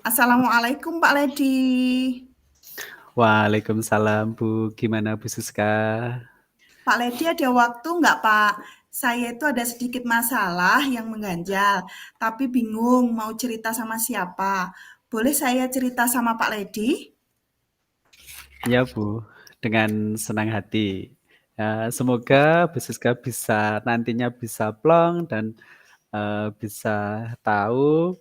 Assalamualaikum Pak Ledi. Waalaikumsalam Bu, gimana Bu Siska? Pak Ledi ada waktu nggak Pak? Saya itu ada sedikit masalah yang mengganjal, tapi bingung mau cerita sama siapa. Boleh saya cerita sama Pak Ledi? Ya Bu, dengan senang hati. Semoga Bu Siska bisa nantinya bisa plong dan bisa tahu,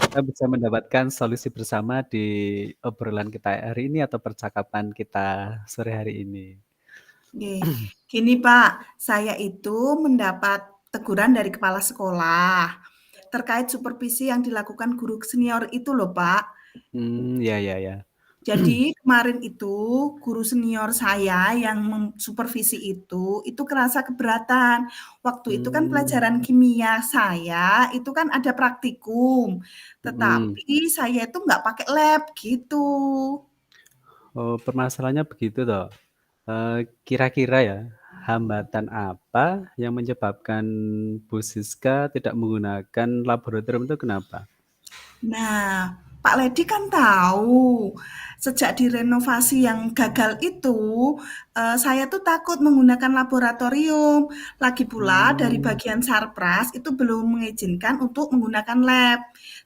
kita bisa mendapatkan solusi bersama di obrolan kita hari ini atau percakapan kita sore hari ini. Oke. Gini Pak, saya itu mendapat teguran dari kepala sekolah terkait supervisi yang dilakukan guru senior itu loh Pak. Ya ya ya. Jadi kemarin itu guru senior saya yang supervisi itu kerasa keberatan. Waktu itu kan Hmm, pelajaran kimia saya itu kan ada praktikum, mm. tetapi saya itu nggak pakai lab gitu. Oh, permasalahannya begitu toh. Kira-kira ya, hambatan apa yang menyebabkan Bu Siska tidak menggunakan laboratorium itu kenapa? Nah, Pak Ledi kan tahu, sejak direnovasi yang gagal itu, saya tuh takut menggunakan laboratorium. Lagi pula dari Hmm, bagian Sarpras itu belum mengizinkan untuk menggunakan lab.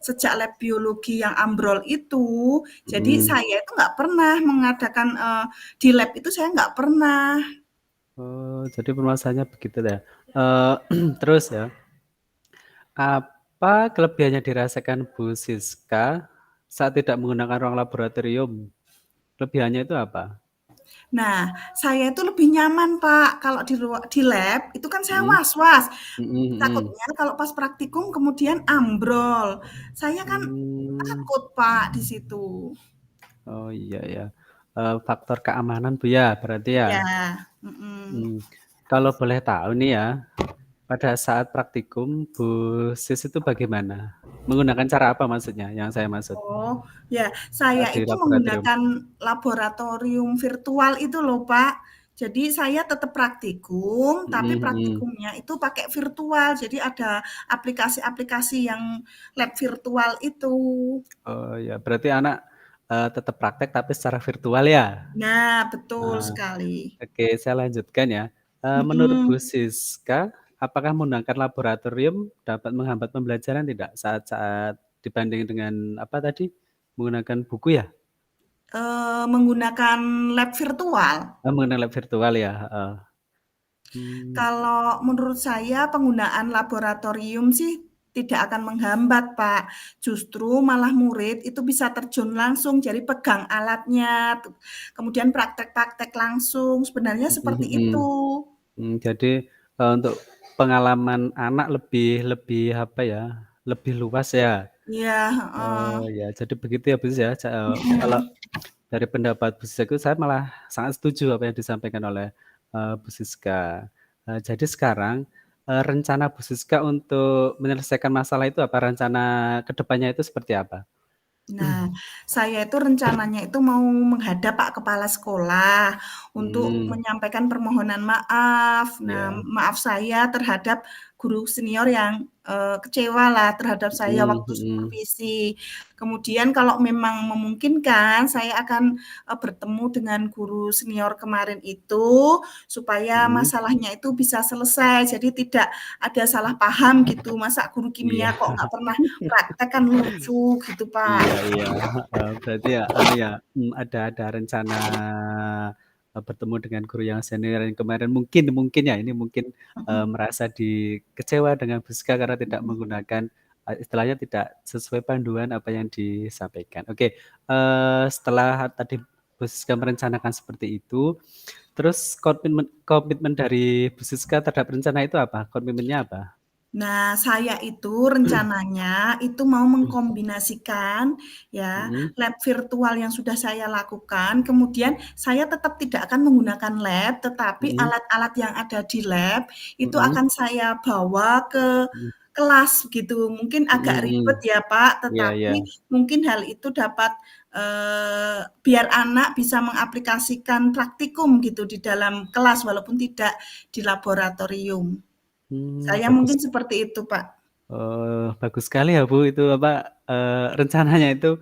Sejak lab biologi yang ambrol itu, jadi mm. saya itu nggak pernah mengadakan di lab itu saya nggak pernah. Oh, jadi permasalahannya begitu ya. Eh, terus ya, apa kelebihan yang dirasakan Bu Siska saat tidak menggunakan ruang laboratorium? Kelebihannya itu apa? Nah, saya itu lebih nyaman, Pak, kalau di lab itu kan saya Hmm, was-was. mm, mm, Takutnya kalau pas praktikum kemudian ambrol. Saya kan mm. takut, Pak, di situ. Oh iya ya. Faktor keamanan Bu ya, berarti ya. Iya, mhm. Hmm, Kalau boleh tahu nih ya, pada saat praktikum Bu Sis itu bagaimana? Menggunakan cara apa maksudnya? Yang saya maksud Oh, ya, saya di itu laboratorium. menggunakan laboratorium virtual itu loh, Pak. Jadi saya tetap praktikum, tapi Mm, mm. praktikumnya itu pakai virtual. Jadi ada aplikasi-aplikasi yang lab virtual itu. Oh ya, berarti anak tetap praktek tapi secara virtual ya. Nah, betul Nah, sekali. oke, saya lanjutkan ya. Menurut Bu Mhm. Siska, apakah menggunakan laboratorium dapat menghambat pembelajaran tidak saat-saat dibanding dengan apa tadi? Menggunakan buku ya? Menggunakan lab virtual. Menggunakan lab virtual ya. Heeh. Hmm. Kalau menurut saya penggunaan laboratorium sih tidak akan menghambat, Pak. Justru malah murid itu bisa terjun langsung, jadi pegang alatnya, kemudian praktek-praktek langsung, sebenarnya Mhm, seperti mhm. itu. Jadi untuk pengalaman anak lebih lebih apa ya, lebih luas ya. Iya, heeh, Oh ya, jadi begitu ya Bu Sis ya. Kalau mhm. dari pendapat Bu Siska itu saya malah sangat setuju apa yang disampaikan oleh Bu Siska. Jadi sekarang rencana Bu Siska untuk menyelesaikan masalah itu apa? Rencana kedepannya itu seperti apa? Nah, saya itu rencananya itu mau menghadap Pak Kepala Sekolah untuk Hmm, menyampaikan permohonan maaf. Nah, ya. maaf saya terhadap guru senior yang kecewa lah terhadap saya Hmm, waktu hmm, supervisi. Kemudian kalau memang memungkinkan, saya akan bertemu dengan guru senior kemarin itu supaya hmm. masalahnya itu bisa selesai. Jadi tidak ada salah paham gitu. Masa guru Iya. kimia kok nggak pernah praktek kan lucu gitu, Iya Pak. iya, berarti ya ya, ada rencana, bertemu dengan guru yang senior yang kemarin mungkin mungkin ya, ini mungkin, Mhm, merasa kecewa dengan Siska karena tidak mhm. menggunakan, istilahnya tidak sesuai panduan apa yang disampaikan. Oke, setelah tadi Siska merencanakan seperti itu, terus komitmen komitmen dari Siska terhadap rencana itu apa? Komitmennya apa? Nah, saya itu rencananya itu mau mengkombinasikan ya, Mhm, lab virtual yang sudah saya lakukan, kemudian saya tetap tidak akan menggunakan lab, tetapi mhm, alat-alat yang ada di lab itu mhm, akan saya bawa ke mhm, kelas gitu. Mungkin mhm, agak mhm. ribet ya, Pak, Iya iya. tetapi mungkin hal itu dapat, biar anak bisa mengaplikasikan praktikum gitu di dalam kelas walaupun tidak di laboratorium. Saya Bagus. mungkin seperti itu, Pak. Bagus sekali ya, Bu, itu apa, rencananya itu,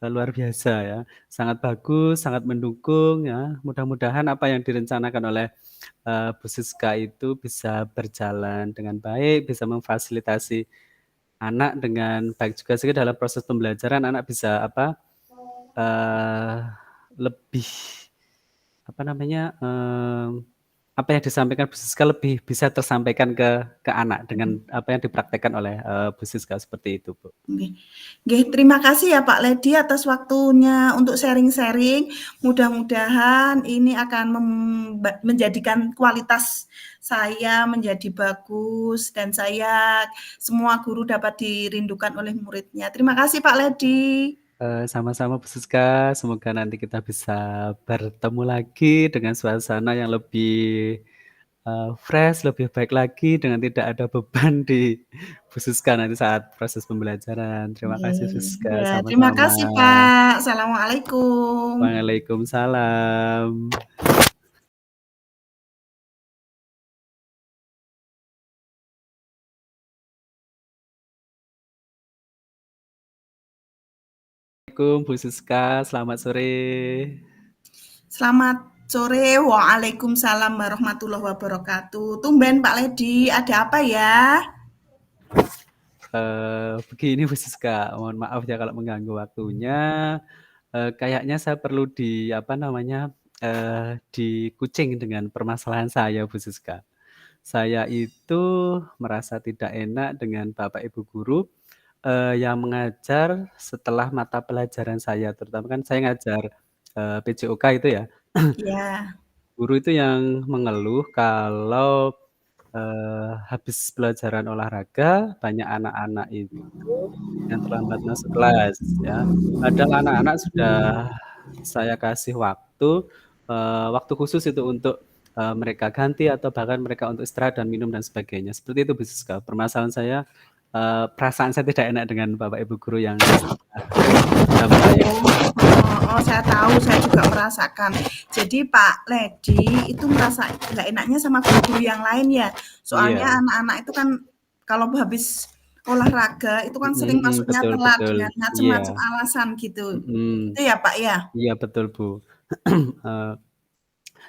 luar biasa ya, sangat bagus, sangat mendukung ya. Mudah-mudahan apa yang direncanakan oleh, Bu Siska itu bisa berjalan dengan baik, bisa memfasilitasi anak dengan baik juga sehingga dalam proses pembelajaran anak bisa apa, eee, lebih apa namanya, apa yang disampaikan Bu Siska lebih bisa tersampaikan ke anak dengan apa yang dipraktekkan oleh, Bu Siska seperti itu, Bu. Nggih. Nggih, terima kasih ya Pak Ledi atas waktunya untuk sharing-sharing. Mudah-mudahan ini akan menjadikan kualitas saya menjadi bagus dan semua guru dapat dirindukan oleh muridnya. Terima kasih Pak Ledi. Sama-sama Bu Siska, semoga nanti kita bisa bertemu lagi dengan suasana yang lebih, fresh, lebih baik lagi dengan tidak ada beban di Bu Siska nanti saat proses pembelajaran. Terima kasih Bu Nggih. Siska, Ya, terima sama-sama. kasih Pak. Assalamualaikum. Waalaikumsalam. Assalamualaikum Bu Siska, selamat sore. Selamat sore. Waalaikumsalam warahmatullahi wabarakatuh. Tumben Pak Ledi, ada apa ya? Begini Bu Siska, mohon maaf ya kalau mengganggu waktunya, kayaknya saya perlu apa namanya, dikucing dengan permasalahan saya Bu Siska. Saya itu merasa tidak enak dengan Bapak Ibu guru, yang mengajar setelah mata pelajaran saya, terutama kan saya ngajar, PJOK itu ya. Ya. Guru itu yang mengeluh kalau, habis pelajaran olahraga banyak anak-anak itu yang terlambat masuk kelas ya. Padahal anak-anak sudah saya kasih waktu khusus itu untuk, mereka ganti atau bahkan mereka untuk istirahat dan minum dan sebagainya. Seperti itu Bu Siska. Permasalahan saya, perasaan saya tidak enak dengan Bapak Ibu guru yang setengah jam saya. Oh, oh, saya tahu, saya juga merasakan. Jadi Pak Ledi itu merasa nggak enaknya sama guru-guru yang lain ya. Soalnya Iya, anak-anak itu kan kalau habis olahraga itu kan mhm sering mhm, masuknya betul telat betul. dengan Iya, macam-macam alasan gitu. mhm, Itu ya Pak ya? iya betul Bu. Eee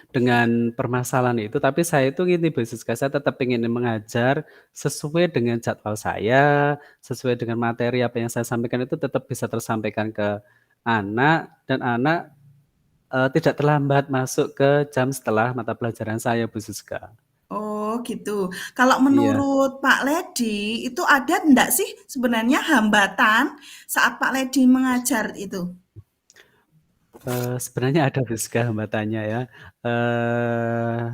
Dengan permasalahan itu, tapi saya itu gini Bu Siska, saya tetap ingin mengajar sesuai dengan jadwal saya, sesuai dengan materi apa yang saya sampaikan itu tetap bisa tersampaikan ke anak dan anak, tidak terlambat masuk ke jam setelah mata pelajaran saya Bu Siska. Oh gitu. Kalau Iya, menurut Pak Ledi itu ada enggak sih sebenarnya hambatan saat Pak Ledi mengajar itu? sebenarnya ada Bu Siska hambatannya ya, eee,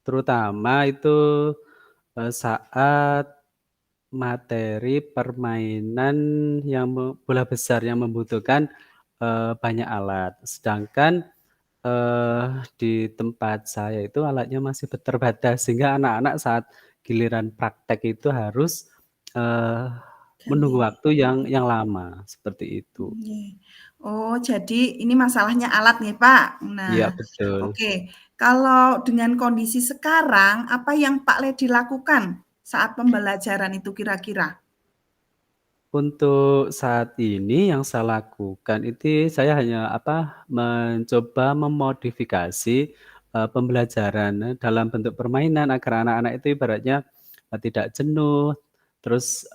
terutama itu, saat materi permainan yang bola besar yang membutuhkan, banyak alat. Sedangkan, di tempat saya itu alatnya masih terbatas, sehingga anak-anak saat giliran praktek itu harus, eee, menunggu Ganti. waktu yang lama, seperti itu. Nggih. Oh, jadi ini masalahnya alat nih, Pak. Nah, Iya betul. oke. Kalau dengan kondisi sekarang, apa yang Pak Ledi lakukan saat pembelajaran itu kira-kira? Untuk saat ini yang saya lakukan itu saya hanya apa, mencoba memodifikasi, pembelajaran dalam bentuk permainan agar anak-anak itu ibaratnya, tidak jenuh, terus,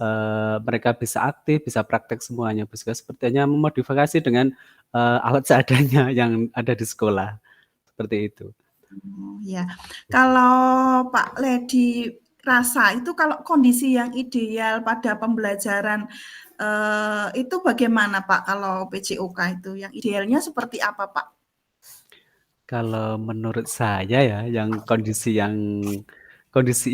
mereka bisa aktif, bisa praktek semuanya, sepertinya memodifikasi dengan, alat seadanya yang ada di sekolah, seperti itu. Oh, ya. Kalau Pak Ledi rasa itu kalau kondisi yang ideal pada pembelajaran, itu bagaimana, Pak, kalau PJOK itu? Yang idealnya seperti apa, Pak? Kalau menurut saya ya, kondisi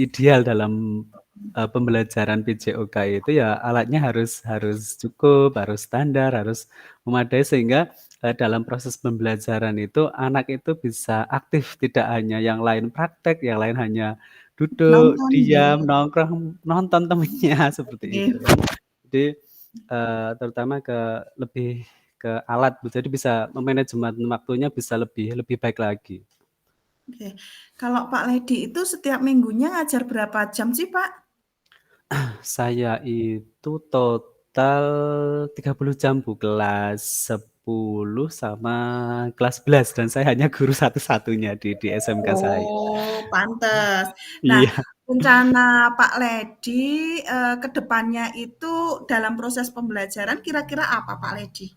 ideal dalam, pembelajaran PJOK itu ya alatnya harus harus cukup, harus standar, harus memadai sehingga, dalam proses pembelajaran itu anak itu bisa aktif, tidak hanya yang lain praktek, yang lain hanya duduk, Nonton diam, nggih. nongkrong, nonton temennya, seperti Nggih. itu ya. Jadi, terutama lebih ke alat Bu, jadi bisa memanajemen waktunya bisa lebih lebih baik lagi. Oke. Kalau Pak Ledi itu setiap minggunya ngajar berapa jam sih, Pak? Saya itu total 30 jam Bu, kelas 10 sama kelas 11 dan saya hanya guru satu-satunya di SMK saya. Oh, pantes. Nah, Iya. rencana Pak Ledi, ke depannya itu dalam proses pembelajaran kira-kira apa Pak Ledi?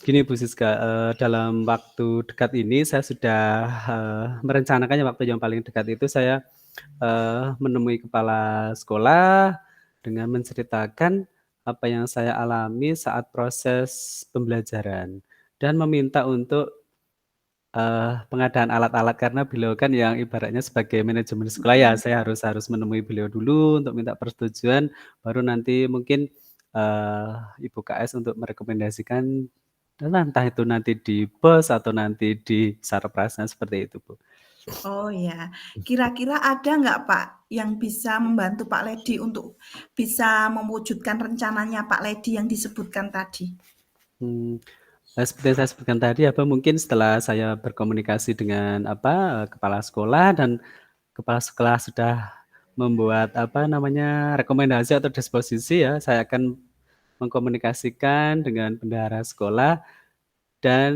Gini Bu Siska, dalam waktu dekat ini saya sudah, merencanakannya waktu yang paling dekat itu saya, menemui kepala sekolah dengan menceritakan apa yang saya alami saat proses pembelajaran dan meminta untuk, pengadaan alat-alat karena beliau kan yang ibaratnya sebagai manajemen sekolah ya, Mhm. saya harus harus menemui beliau dulu untuk minta persetujuan, baru nanti mungkin, Ibu KS untuk merekomendasikan entah itu nanti di BOS atau nanti di Sarprasnya seperti itu, Bu. Oh ya, kira-kira ada nggak Pak, yang bisa membantu Pak Ledi untuk bisa mewujudkan rencananya Pak Ledi yang disebutkan tadi? Mmm, seperti yang saya sebutkan tadi apa, mungkin setelah saya berkomunikasi dengan apa, kepala sekolah dan kepala sekolah sudah membuat apa namanya, rekomendasi atau disposisi ya, saya akan mengkomunikasikan dengan bendahara sekolah dan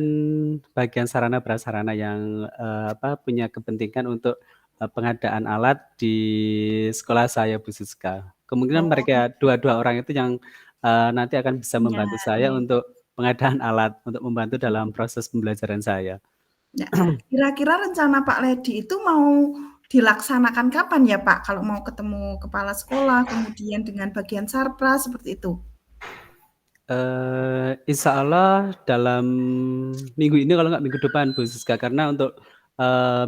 bagian sarana prasarana yang, apa, punya kepentingan untuk, pengadaan alat di sekolah saya, Bu Siska. Kemungkinan Oh, mereka dua orang itu yang, nanti akan bisa iya, membantu saya iya. untuk pengadaan alat, untuk membantu dalam proses pembelajaran saya. Nah, kira-kira rencana Pak Ledi itu mau dilaksanakan kapan ya Pak, kalau mau ketemu kepala sekolah, kemudian dengan bagian Sarpras, seperti itu? Insyaallah dalam minggu ini kalau nggak minggu depan, Bu Siska, karena untuk,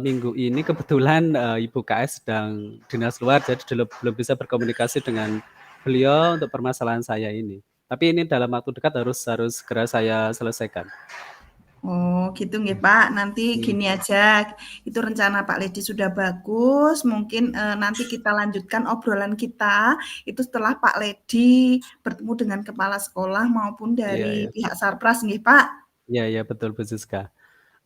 minggu ini kebetulan, Ibu KS sedang dinas luar, jadi belum bisa berkomunikasi dengan beliau untuk permasalahan saya ini. Tapi ini dalam waktu dekat harus harus segera saya selesaikan. Oh, gitu nggih, Pak. Nanti Mmm, gini aja, itu rencana Pak Ledi sudah bagus, mungkin, nanti kita lanjutkan obrolan kita, itu setelah Pak Ledi bertemu dengan kepala sekolah maupun iya dari iya. pihak Sarpras nggih, Pak. Iya iya, betul, Bu Siska.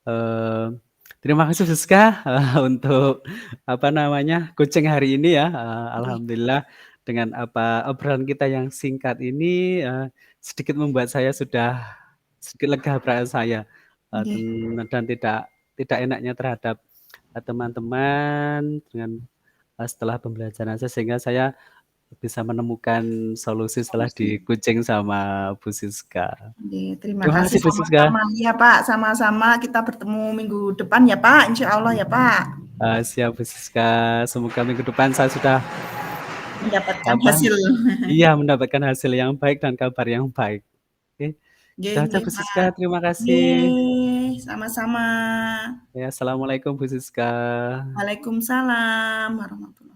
Eee, terima kasih Siska, untuk apa namanya, coaching hari ini ya, Nggih, alhamdulillah dengan apa, obrolan kita yang singkat ini, sedikit membuat saya sudah sedikit lega perasaan saya, nggih, dan tidak enaknya terhadap, teman-teman dengan, setelah pembelajaran saya sehingga saya bisa menemukan solusi setelah solusi. di-coaching sama Bu Siska. Nggih, terima Terima kasih kasih Bu Siska. sama-sama. Iya, Pak, sama-sama kita bertemu minggu depan ya, Pak, insya Allah ya, Pak, Siap Bu Siska, semoga minggu depan saya sudah mendapatkan apa, hasil. iya mendapatkan hasil yang baik dan kabar yang baik. Oke, Nggih itu aja nggih, Bu Pak. Siska, terima kasih. Nggih, sama-sama. Ya, assalamualaikum Bu Siska. Waalaikumsalam warahmatullahi